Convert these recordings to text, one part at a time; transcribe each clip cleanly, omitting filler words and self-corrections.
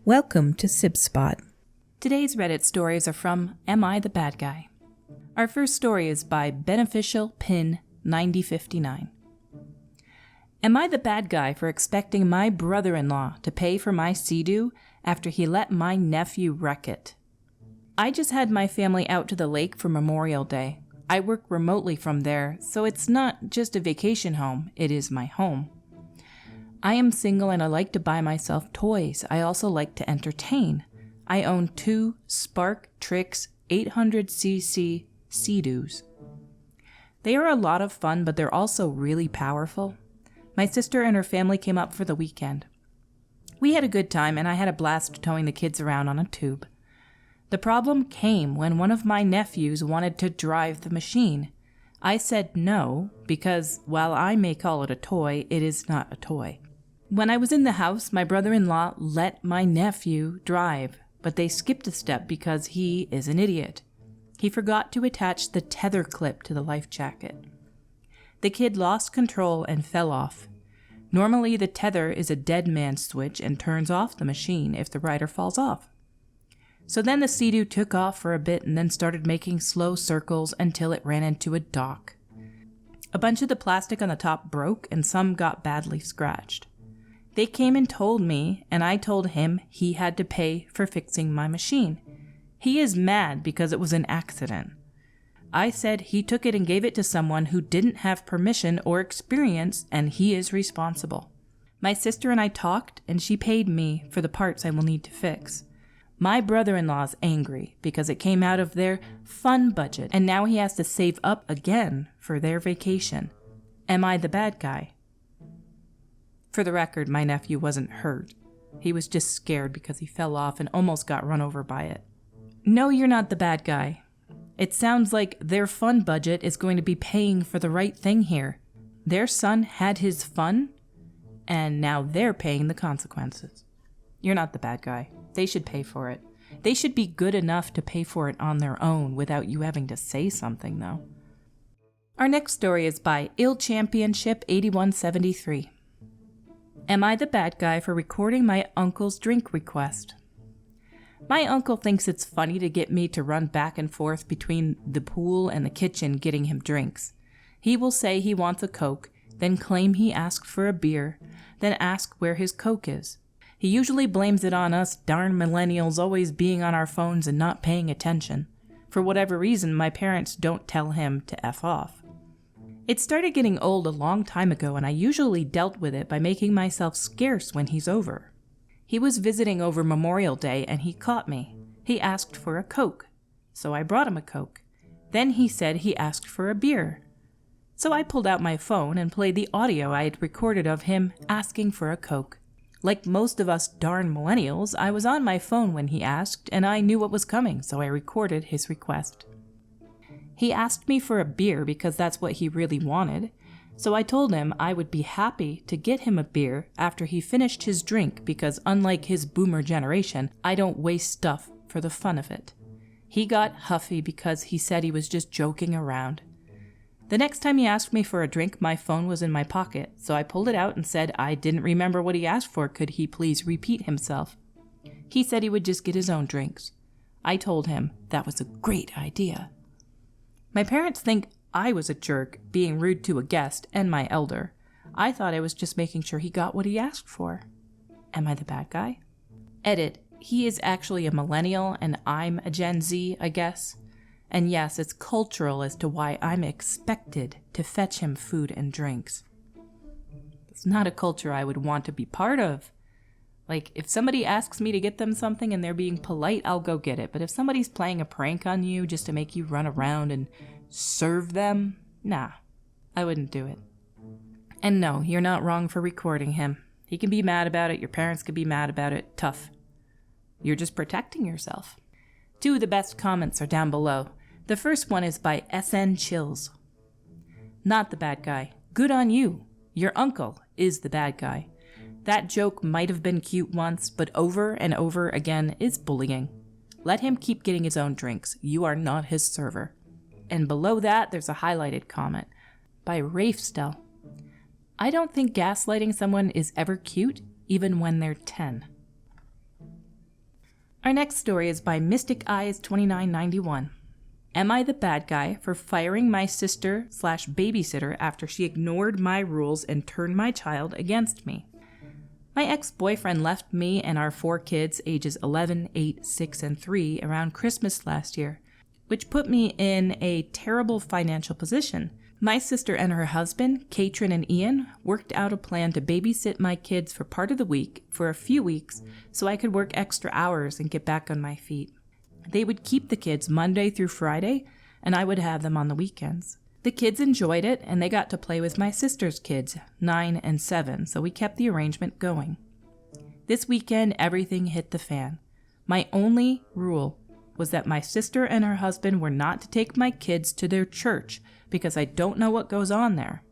Welcome to Sib Spot. Today's Reddit stories are from Am I the Bad Guy? Our first story is by Beneficial Pin 9059. Am I the bad guy for expecting my brother-in-law to pay for my sea-doo after he let my nephew wreck it? I just had my family out to the lake for Memorial Day. I work remotely from there, so it's not just a vacation home, it is my home. I am single and I like to buy myself toys. I also like to entertain. I own 2 Spark Tricks 800cc Sea-Doos. They are a lot of fun, but they're also really powerful. My sister and her family came up for the weekend. We had a good time and I had a blast towing the kids around on a tube. The problem came when one of my nephews wanted to drive the machine. I said no, because while I may call it a toy, it is not a toy. When I was in the house, my brother-in-law let my nephew drive, but they skipped a step because he is an idiot. He forgot to attach the tether clip to the life jacket. The kid lost control and fell off. Normally, the tether is a dead man's switch and turns off the machine if the rider falls off. So then the Sea-Doo took off for a bit and then started making slow circles until it ran into a dock. A bunch of the plastic on the top broke and some got badly scratched. They came and told me, and I told him he had to pay for fixing my machine. He is mad because it was an accident. I said he took it and gave it to someone who didn't have permission or experience, and he is responsible. My sister and I talked, and she paid me for the parts I will need to fix. My brother-in-law's angry because it came out of their fun budget, and now he has to save up again for their vacation. Am I the bad guy? For the record, my nephew wasn't hurt. He was just scared because he fell off and almost got run over by it. No, you're not the bad guy. It sounds like their fun budget is going to be paying for the right thing here. Their son had his fun, and now they're paying the consequences. You're not the bad guy. They should pay for it. They should be good enough to pay for it on their own without you having to say something, though. Our next story is by Ill Championship 8173. Am I the bad guy for recording my uncle's drink request? My uncle thinks it's funny to get me to run back and forth between the pool and the kitchen getting him drinks. He will say he wants a Coke, then claim he asked for a beer, then ask where his Coke is. He usually blames it on us darn millennials always being on our phones and not paying attention. For whatever reason, my parents don't tell him to F off. It started getting old a long time ago, and I usually dealt with it by making myself scarce when he's over. He was visiting over Memorial Day, and he caught me. He asked for a Coke, so I brought him a Coke. Then he said he asked for a beer. So I pulled out my phone and played the audio I had recorded of him asking for a Coke. Like most of us darn millennials, I was on my phone when he asked, and I knew what was coming, so I recorded his request. He asked me for a beer because that's what he really wanted, so I told him I would be happy to get him a beer after he finished his drink because unlike his boomer generation, I don't waste stuff for the fun of it. He got huffy because he said he was just joking around. The next time he asked me for a drink, my phone was in my pocket, so I pulled it out and said I didn't remember what he asked for, could he please repeat himself? He said he would just get his own drinks. I told him that was a great idea. My parents think I was a jerk, being rude to a guest and my elder. I thought I was just making sure he got what he asked for. Am I the bad guy? Edit. He is actually a millennial and I'm a Gen Z, I guess. And yes, it's cultural as to why I'm expected to fetch him food and drinks. It's not a culture I would want to be part of. Like, if somebody asks me to get them something and they're being polite, I'll go get it. But if somebody's playing a prank on you just to make you run around and serve them, nah, I wouldn't do it. And no, you're not wrong for recording him. He can be mad about it, your parents can be mad about it, tough. You're just protecting yourself. 2 of the best comments are down below. The first one is by SN Chills. Not the bad guy. Good on you. Your uncle is the bad guy. That joke might have been cute once, but over and over again is bullying. Let him keep getting his own drinks. You are not his server. And below that, there's a highlighted comment by Rafestel. I don't think gaslighting someone is ever cute, even when they're 10. Our next story is by Mystic Eyes 2991. Am I the bad guy for firing my sister/babysitter after she ignored my rules and turned my child against me? My ex-boyfriend left me and our 4 kids ages 11, 8, 6, and 3 around Christmas last year, which put me in a terrible financial position. My sister and her husband, Katrin and Ian, worked out a plan to babysit my kids for part of the week for a few weeks so I could work extra hours and get back on my feet. They would keep the kids Monday through Friday, and I would have them on the weekends. The kids enjoyed it, and they got to play with my sister's kids, 9 and 7, so we kept the arrangement going. This weekend, everything hit the fan. My only rule was that my sister and her husband were not to take my kids to their church because I don't know what goes on there.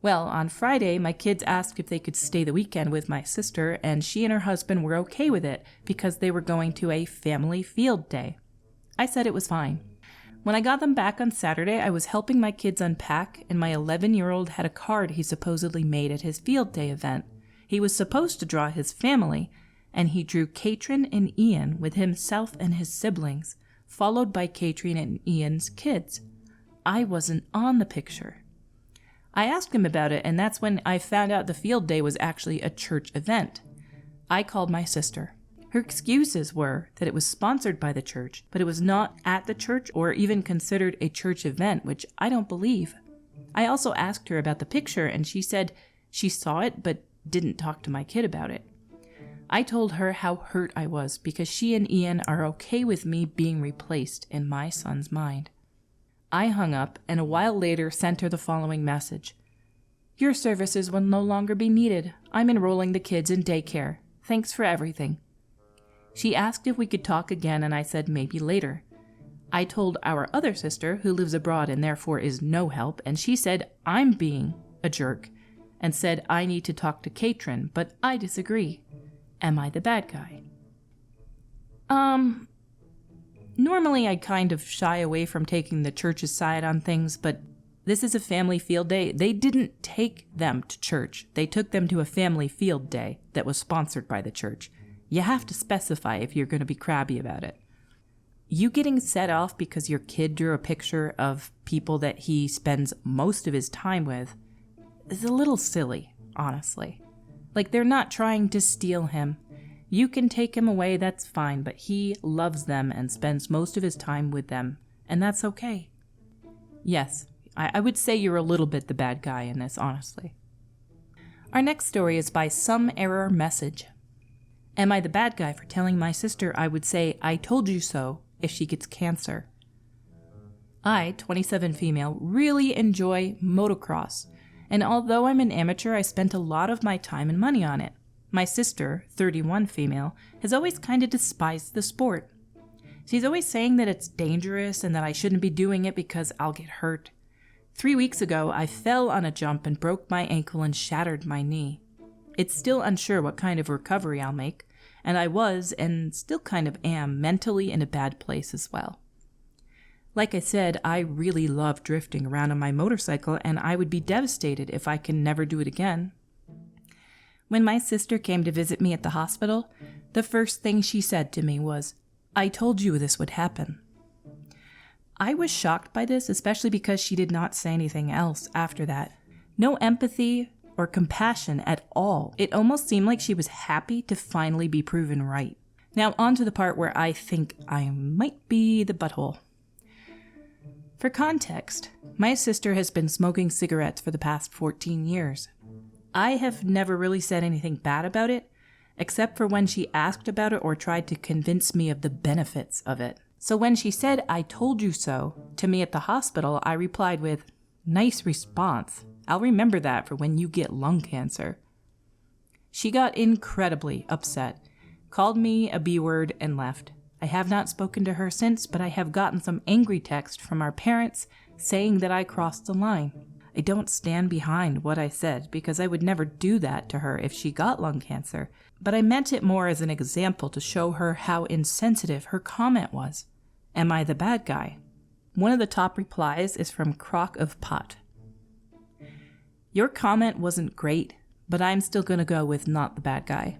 Well, on Friday, my kids asked if they could stay the weekend with my sister, and she and her husband were okay with it because they were going to a family field day. I said it was fine. When I got them back on Saturday, I was helping my kids unpack, and my 11-year-old had a card he supposedly made at his field day event. He was supposed to draw his family, and he drew Katrin and Ian with himself and his siblings, followed by Katrin and Ian's kids. I wasn't on the picture. I asked him about it, and that's when I found out the field day was actually a church event. I called my sister. Her excuses were that it was sponsored by the church, but it was not at the church or even considered a church event, which I don't believe. I also asked her about the picture, and she said she saw it but didn't talk to my kid about it. I told her how hurt I was because she and Ian are okay with me being replaced in my son's mind. I hung up, and a while later sent her the following message. Your services will no longer be needed. I'm enrolling the kids in daycare. Thanks for everything. She asked if we could talk again, and I said maybe later. I told our other sister, who lives abroad and therefore is no help, and she said I'm being a jerk, and said I need to talk to Katrin, but I disagree. Am I the bad guy? Normally I kind of shy away from taking the church's side on things, but this is a family field day. They didn't take them to church. They took them to a family field day that was sponsored by the church. You have to specify if you're going to be crabby about it. You getting set off because your kid drew a picture of people that he spends most of his time with is a little silly, honestly. Like, they're not trying to steal him. You can take him away, that's fine, but he loves them and spends most of his time with them, and that's okay. Yes, I would say you're a little bit the bad guy in this, honestly. Our next story is by Some Error Message. Am I the bad guy for telling my sister I would say I told you so if she gets cancer? I, 27 female, really enjoy motocross, and although I'm an amateur, I spent a lot of my time and money on it. My sister, 31 female, has always kind of despised the sport. She's always saying that it's dangerous and that I shouldn't be doing it because I'll get hurt. 3 weeks ago, I fell on a jump and broke my ankle and shattered my knee. It's still unsure what kind of recovery I'll make, and I was, and still kind of am, mentally in a bad place as well. Like I said, I really love drifting around on my motorcycle, and I would be devastated if I can never do it again. When my sister came to visit me at the hospital, the first thing she said to me was, I told you this would happen. I was shocked by this, especially because she did not say anything else after that. No empathy or compassion at all. It almost seemed like she was happy to finally be proven right. Now on to the part where I think I might be the butthole. For context, my sister has been smoking cigarettes for the past 14 years. I have never really said anything bad about it, except for when she asked about it or tried to convince me of the benefits of it. So when she said, I told you so, to me at the hospital, I replied with, nice response. I'll remember that for when you get lung cancer. She got incredibly upset, called me a B-word, and left. I have not spoken to her since, but I have gotten some angry text from our parents saying that I crossed the line. I don't stand behind what I said because I would never do that to her if she got lung cancer, but I meant it more as an example to show her how insensitive her comment was. Am I the bad guy? One of the top replies is from Crock of Pot. Your comment wasn't great, but I'm still going to go with not the bad guy.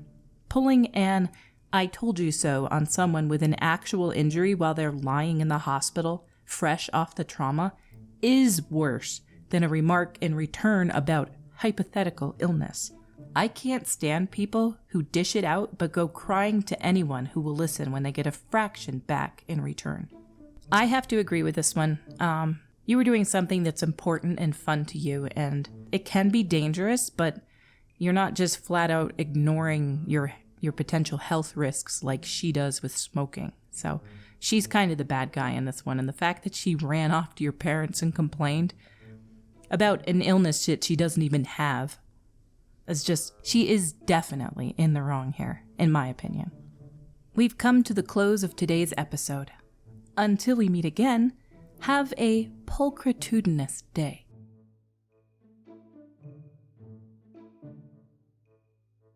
Pulling an I told you so on someone with an actual injury while they're lying in the hospital, fresh off the trauma, is worse than a remark in return about hypothetical illness. I can't stand people who dish it out but go crying to anyone who will listen when they get a fraction back in return. I have to agree with this one. You were doing something that's important and fun to you, and it can be dangerous, but you're not just flat out ignoring your potential health risks like she does with smoking. So she's kind of the bad guy in this one, and the fact that she ran off to your parents and complained about an illness that she doesn't even have is just, she is definitely in the wrong here, in my opinion. We've come to the close of today's episode. Until we meet again, have a pulchritudinous day.